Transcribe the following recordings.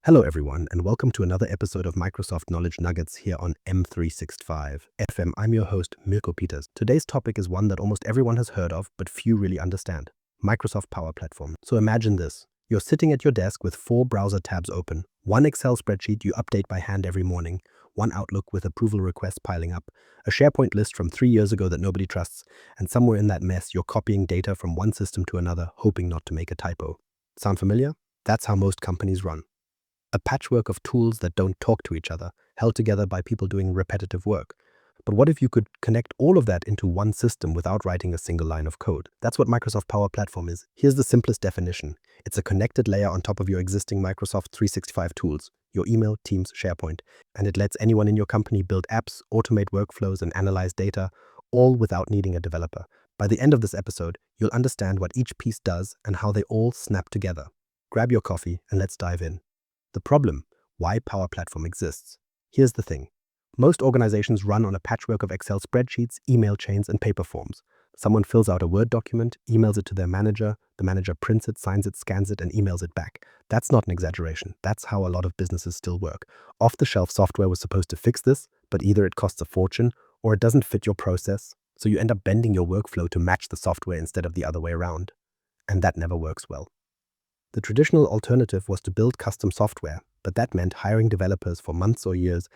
Hello, everyone, and welcome to another episode of Microsoft Knowledge Nuggets here on M365 FM. I'm your host, Mirko Peters. Today's topic is one that almost everyone has heard of, but few really understand: Microsoft Power Platform. So imagine this. You're sitting at your desk with 4 browser tabs open, one Excel spreadsheet you update by hand every morning, one Outlook with approval requests piling up, a SharePoint list from 3 years ago that nobody trusts, and somewhere in that mess, you're copying data from one system to another, hoping not to make a typo. Sound familiar? That's how most companies run. A patchwork of tools that don't talk to each other, held together by people doing repetitive work. But what if you could connect all of that into one system without writing a single line of code? That's what Microsoft Power Platform is. Here's the simplest definition. It's a connected layer on top of your existing Microsoft 365 tools, your email, Teams, SharePoint, and it lets anyone in your company build apps, automate workflows, and analyze data, all without needing a developer. By the end of this episode, you'll understand what each piece does and how they all snap together. Grab your coffee and let's dive in. The problem: why Power Platform exists. Here's the thing. Most organizations run on a patchwork of Excel spreadsheets, email chains, and paper forms. Someone fills out a Word document, emails it to their manager, the manager prints it, signs it, scans it, and emails it back. That's not an exaggeration. That's how a lot of businesses still work. Off-the-shelf software was supposed to fix this, but either it costs a fortune or it doesn't fit your process, so you end up bending your workflow to match the software instead of the other way around. And that never works well. The traditional alternative was to build custom software, but that meant hiring developers for months or years,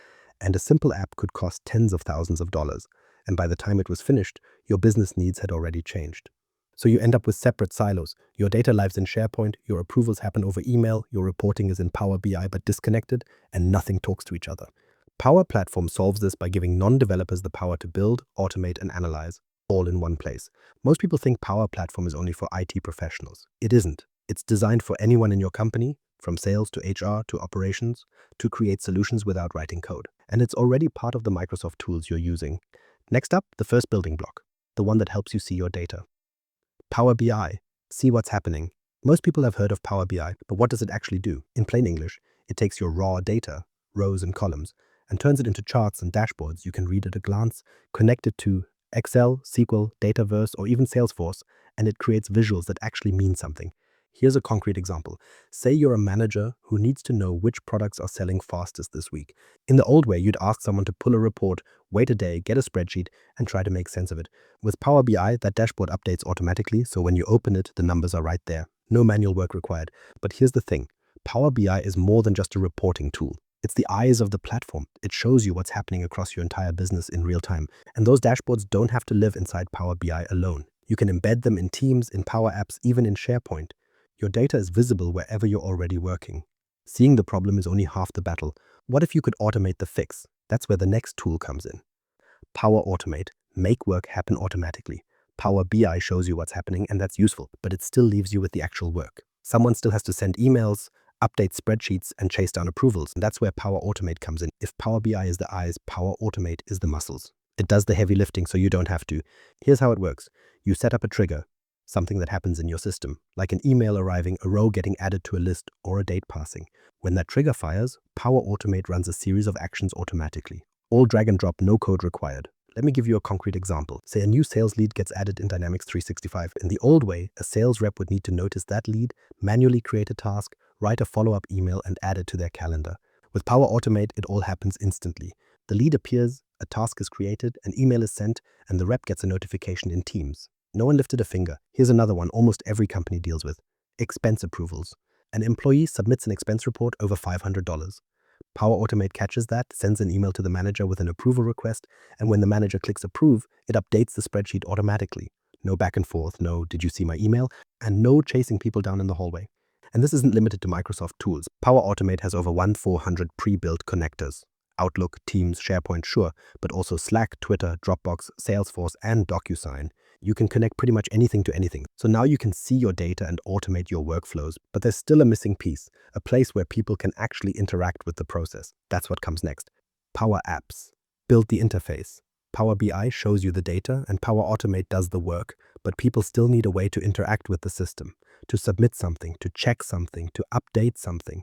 and a simple app could cost tens of thousands of dollars, and by the time it was finished, your business needs had already changed. So you end up with separate silos. Your data lives in SharePoint, your approvals happen over email, your reporting is in Power BI but disconnected, and nothing talks to each other. Power Platform solves this by giving non-developers the power to build, automate, and analyze, all in one place. Most people think Power Platform is only for IT professionals. It isn't. It's designed for anyone in your company, from sales to HR to operations, to create solutions without writing code. And it's already part of the Microsoft tools you're using. Next up, the first building block, the one that helps you see your data. Power BI. See what's happening. Most people have heard of Power BI, but what does it actually do? In plain English, it takes your raw data, rows and columns, and turns it into charts and dashboards you can read at a glance, connect it to Excel, SQL, Dataverse, or even Salesforce, and it creates visuals that actually mean something. Here's a concrete example. Say you're a manager who needs to know which products are selling fastest this week. In the old way, you'd ask someone to pull a report, wait a day, get a spreadsheet, and try to make sense of it. With Power BI, that dashboard updates automatically, so when you open it, the numbers are right there. No manual work required. But here's the thing. Power BI is more than just a reporting tool. It's the eyes of the platform. It shows you what's happening across your entire business in real time. And those dashboards don't have to live inside Power BI alone. You can embed them in Teams, in Power Apps, even in SharePoint. Your data is visible wherever you're already working. Seeing the problem is only half the battle. What if you could automate the fix? That's where the next tool comes in. Power Automate. Make work happen automatically. Power BI shows you what's happening, and that's useful, but it still leaves you with the actual work. Someone still has to send emails, update spreadsheets, and chase down approvals. And that's where Power Automate comes in. If Power BI is the eyes, Power Automate is the muscles. It does the heavy lifting so you don't have to. Here's how it works. You set up a trigger, something that happens in your system, like an email arriving, a row getting added to a list, or a date passing. When that trigger fires, Power Automate runs a series of actions automatically. All drag and drop, no code required. Let me give you a concrete example. Say a new sales lead gets added in Dynamics 365. In the old way, a sales rep would need to notice that lead, manually create a task, write a follow-up email, and add it to their calendar. With Power Automate, it all happens instantly. The lead appears, a task is created, an email is sent, and the rep gets a notification in Teams. No one lifted a finger. Here's another one almost every company deals with: expense approvals. An employee submits an expense report over $500. Power Automate catches that, sends an email to the manager with an approval request, and when the manager clicks approve, it updates the spreadsheet automatically. No back and forth, no "did you see my email?" and no chasing people down in the hallway. And this isn't limited to Microsoft tools. Power Automate has over 1,400 pre-built connectors. Outlook, Teams, SharePoint, sure, but also Slack, Twitter, Dropbox, Salesforce, and DocuSign. You can connect pretty much anything to anything. So now you can see your data and automate your workflows, but there's still a missing piece, a place where people can actually interact with the process. That's what comes next. Power Apps. Build the interface. Power BI shows you the data and Power Automate does the work, but people still need a way to interact with the system, to submit something, to check something, to update something.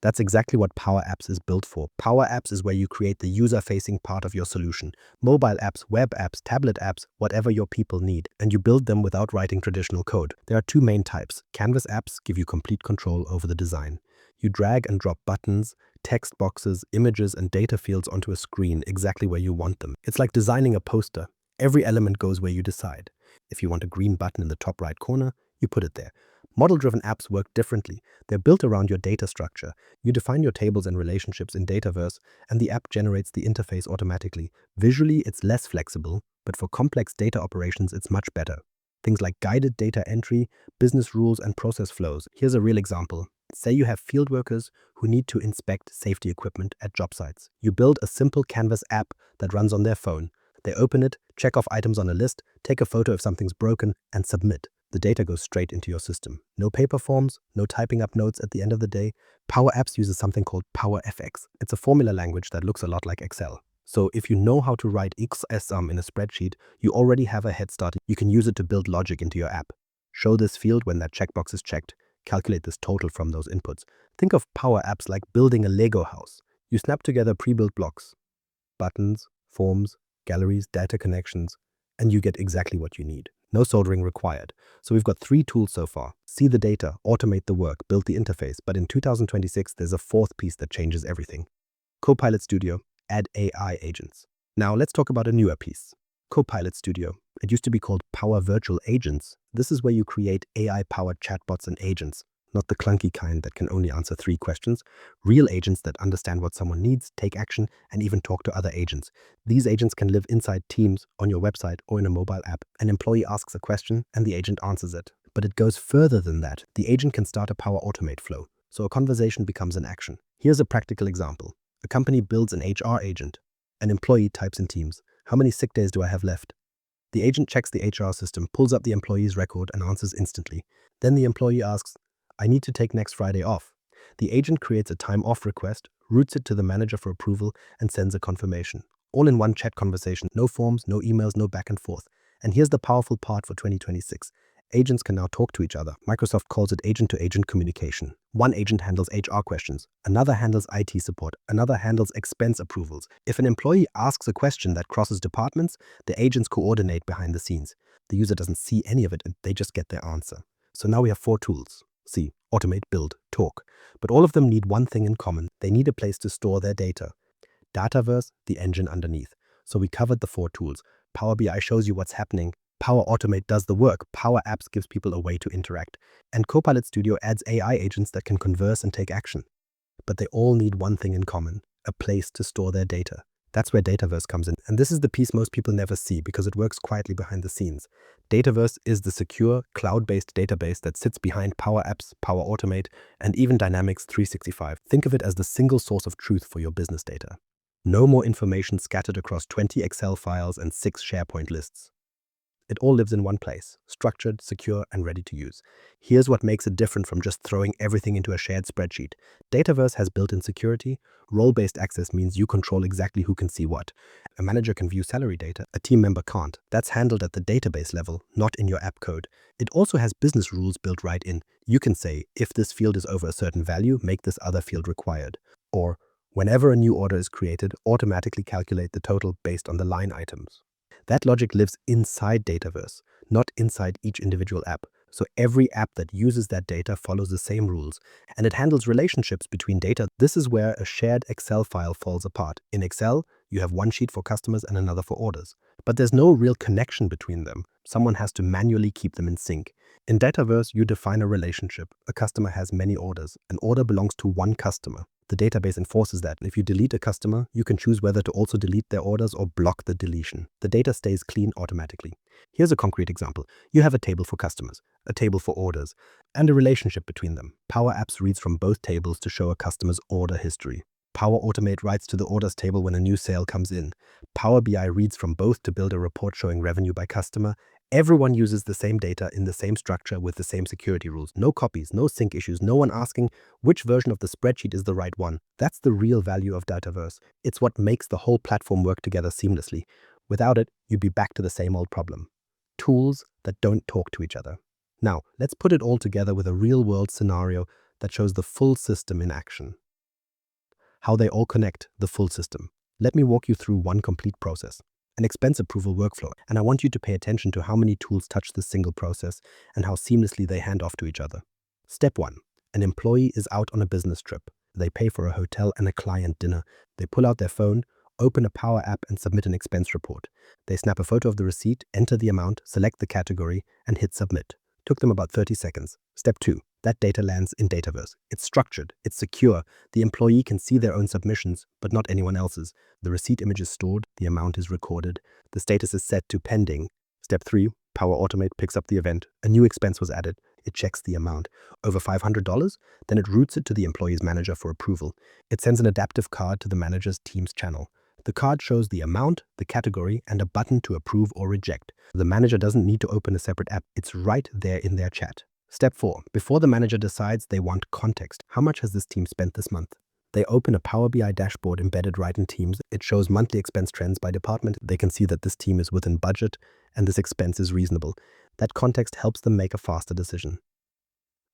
That's exactly what Power Apps is built for. Power Apps is where you create the user-facing part of your solution. Mobile apps, web apps, tablet apps, whatever your people need. And you build them without writing traditional code. There are two main types. Canvas apps give you complete control over the design. You drag and drop buttons, text boxes, images, and data fields onto a screen exactly where you want them. It's like designing a poster. Every element goes where you decide. If you want a green button in the top right corner, you put it there. Model-driven apps work differently. They're built around your data structure. You define your tables and relationships in Dataverse, and the app generates the interface automatically. Visually, it's less flexible, but for complex data operations, it's much better. Things like guided data entry, business rules, and process flows. Here's a real example. Say you have field workers who need to inspect safety equipment at job sites. You build a simple Canvas app that runs on their phone. They open it, check off items on a list, take a photo if something's broken, and submit. The data goes straight into your system. No paper forms, no typing up notes at the end of the day. Power Apps uses something called PowerFX. It's a formula language that looks a lot like Excel. So if you know how to write XSUM in a spreadsheet, you already have a head start. You can use it to build logic into your app. Show this field when that checkbox is checked. Calculate this total from those inputs. Think of Power Apps like building a Lego house. You snap together pre-built blocks, buttons, forms, galleries, data connections, and you get exactly what you need. No soldering required. So we've got 3 tools so far. See the data, automate the work, build the interface. But in 2026, there's a 4th piece that changes everything. Copilot Studio, add AI agents. Now let's talk about a newer piece. Copilot Studio. It used to be called Power Virtual Agents. This is where you create AI-powered chatbots and agents. Not the clunky kind that can only answer 3 questions. Real agents that understand what someone needs, take action, and even talk to other agents. These agents can live inside Teams, on your website, or in a mobile app. An employee asks a question, and the agent answers it. But it goes further than that. The agent can start a Power Automate flow, so a conversation becomes an action. Here's a practical example. A company builds an HR agent. An employee types in Teams, "How many sick days do I have left?" The agent checks the HR system, pulls up the employee's record, and answers instantly. Then the employee asks, "I need to take next Friday off." The agent creates a time off request, routes it to the manager for approval, and sends a confirmation. All in one chat conversation. No forms, no emails, no back and forth. And here's the powerful part for 2026. Agents can now talk to each other. Microsoft calls it agent-to-agent communication. One agent handles HR questions, another handles IT support, another handles expense approvals. If an employee asks a question that crosses departments, the agents coordinate behind the scenes. The user doesn't see any of it, and they just get their answer. So now we have 4 tools. See, automate, build, talk. But all of them need one thing in common. They need a place to store their data. Dataverse, the engine underneath. So we covered the 4 tools. Power BI shows you what's happening. Power Automate does the work. Power Apps gives people a way to interact. And Copilot Studio adds AI agents that can converse and take action. But they all need one thing in common, a place to store their data. That's where Dataverse comes in. And this is the piece most people never see because it works quietly behind the scenes. Dataverse is the secure, cloud-based database that sits behind Power Apps, Power Automate, and even Dynamics 365. Think of it as the single source of truth for your business data. No more information scattered across 20 Excel files and 6 SharePoint lists. It all lives in one place, structured, secure, and ready to use. Here's what makes it different from just throwing everything into a shared spreadsheet. Dataverse has built-in security. Role-based access means you control exactly who can see what. A manager can view salary data, a team member can't. That's handled at the database level, not in your app code. It also has business rules built right in. You can say, if this field is over a certain value, make this other field required. Or, whenever a new order is created, automatically calculate the total based on the line items. That logic lives inside Dataverse, not inside each individual app. So every app that uses that data follows the same rules, and it handles relationships between data. This is where a shared Excel file falls apart. In Excel, you have one sheet for customers and another for orders. But there's no real connection between them. Someone has to manually keep them in sync. In Dataverse, you define a relationship. A customer has many orders. An order belongs to one customer. The database enforces that. If you delete a customer, you can choose whether to also delete their orders or block the deletion. The data stays clean automatically. Here's a concrete example. You have a table for customers, a table for orders, and a relationship between them. Power Apps reads from both tables to show a customer's order history. Power Automate writes to the orders table when a new sale comes in. Power BI reads from both to build a report showing revenue by customer. Everyone uses the same data in the same structure with the same security rules. No copies, no sync issues, no one asking which version of the spreadsheet is the right one. That's the real value of Dataverse. It's what makes the whole platform work together seamlessly. Without it, you'd be back to the same old problem. Tools that don't talk to each other. Now, let's put it all together with a real-world scenario that shows the full system in action. how they all connect, the full system. Let me walk you through one complete process, an expense approval workflow, and I want you to pay attention to how many tools touch this single process and how seamlessly they hand off to each other. Step 1. An employee is out on a business trip. They pay for a hotel and a client dinner. They pull out their phone, open a Power App and submit an expense report. They snap a photo of the receipt, enter the amount, select the category, and hit submit. Took them about 30 seconds. Step 2. That data lands in Dataverse. It's structured, it's secure. The employee can see their own submissions, but not anyone else's. The receipt image is stored, the amount is recorded, the status is set to pending. Step 3. Power Automate picks up the event. A new expense was added. It checks the amount. Over $500? Then it routes it to the employee's manager for approval. It sends an adaptive card to the manager's Teams channel. The card shows the amount, the category, and a button to approve or reject. The manager doesn't need to open a separate app. It's right there in their chat. Step 4. Before the manager decides, they want context. How much has this team spent this month? They open a Power BI dashboard embedded right in Teams. It shows monthly expense trends by department. They can see that this team is within budget and this expense is reasonable. That context helps them make a faster decision.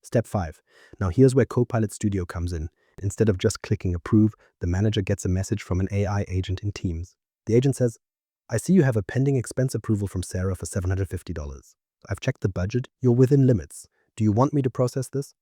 Step 5. Now here's where Copilot Studio comes in. Instead of just clicking approve, the manager gets a message from an AI agent in Teams. The agent says, I see you have a pending expense approval from Sarah for $750. I've checked the budget. You're within limits. Do you want me to process this?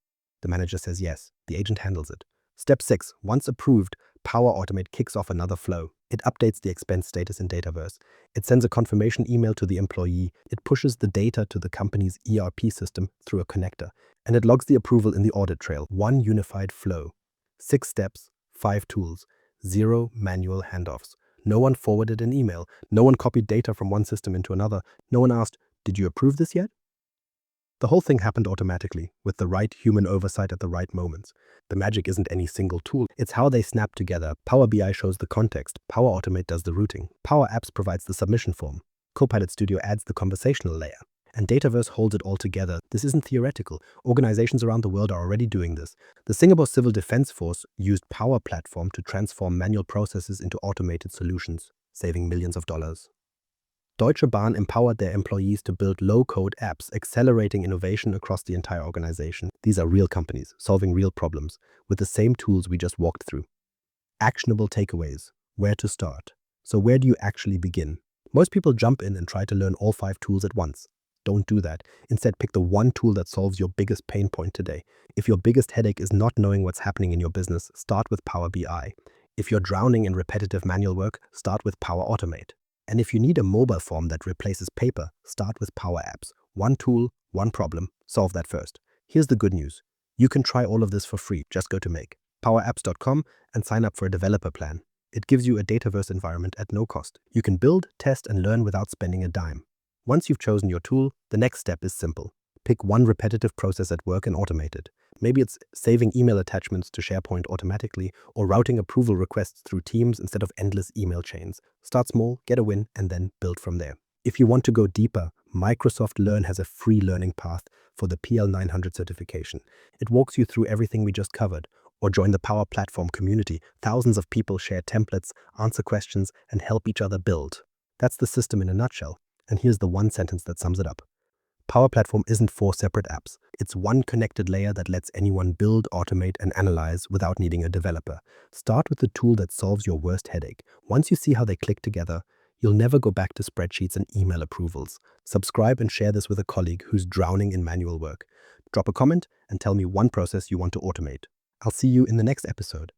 The manager says yes. The agent handles it. Step 6. Once approved, Power Automate kicks off another flow. It updates the expense status in Dataverse. It sends a confirmation email to the employee. It pushes the data to the company's ERP system through a connector. And it logs the approval in the audit trail. One unified flow. 6 steps, 5 tools, 0 manual handoffs. No one forwarded an email. No one copied data from one system into another. No one asked, did you approve this yet? The whole thing happened automatically, with the right human oversight at the right moments. The magic isn't any single tool, it's how they snap together. Power BI shows the context, Power Automate does the routing, Power Apps provides the submission form, Copilot Studio adds the conversational layer, and Dataverse holds it all together. This isn't theoretical. Organizations around the world are already doing this. The Singapore Civil Defense Force used Power Platform to transform manual processes into automated solutions, saving millions of dollars. Deutsche Bahn empowered their employees to build low-code apps, accelerating innovation across the entire organization. These are real companies, solving real problems, with the same tools we just walked through. Actionable takeaways. Where to start? So where do you actually begin? Most people jump in and try to learn all 5 tools at once. Don't do that. Instead, pick the one tool that solves your biggest pain point today. If your biggest headache is not knowing what's happening in your business, start with Power BI. If you're drowning in repetitive manual work, start with Power Automate. And if you need a mobile form that replaces paper, start with Power Apps. One tool, one problem, solve that first. Here's the good news. You can try all of this for free. Just go to makepowerapps.com and sign up for a developer plan. It gives you a Dataverse environment at no cost. You can build, test, and learn without spending a dime. Once you've chosen your tool, the next step is simple. Pick one repetitive process at work and automate it. Maybe it's saving email attachments to SharePoint automatically or routing approval requests through Teams instead of endless email chains. Start small, get a win, and then build from there. If you want to go deeper, Microsoft Learn has a free learning path for the PL900 certification. It walks you through everything we just covered. Or join the Power Platform community. Thousands of people share templates, answer questions, and help each other build. That's the system in a nutshell. And here's the one sentence that sums it up. Power Platform isn't 4 separate apps. It's one connected layer that lets anyone build, automate, and analyze without needing a developer. Start with the tool that solves your worst headache. Once you see how they click together, you'll never go back to spreadsheets and email approvals. Subscribe and share this with a colleague who's drowning in manual work. Drop a comment and tell me one process you want to automate. I'll see you in the next episode.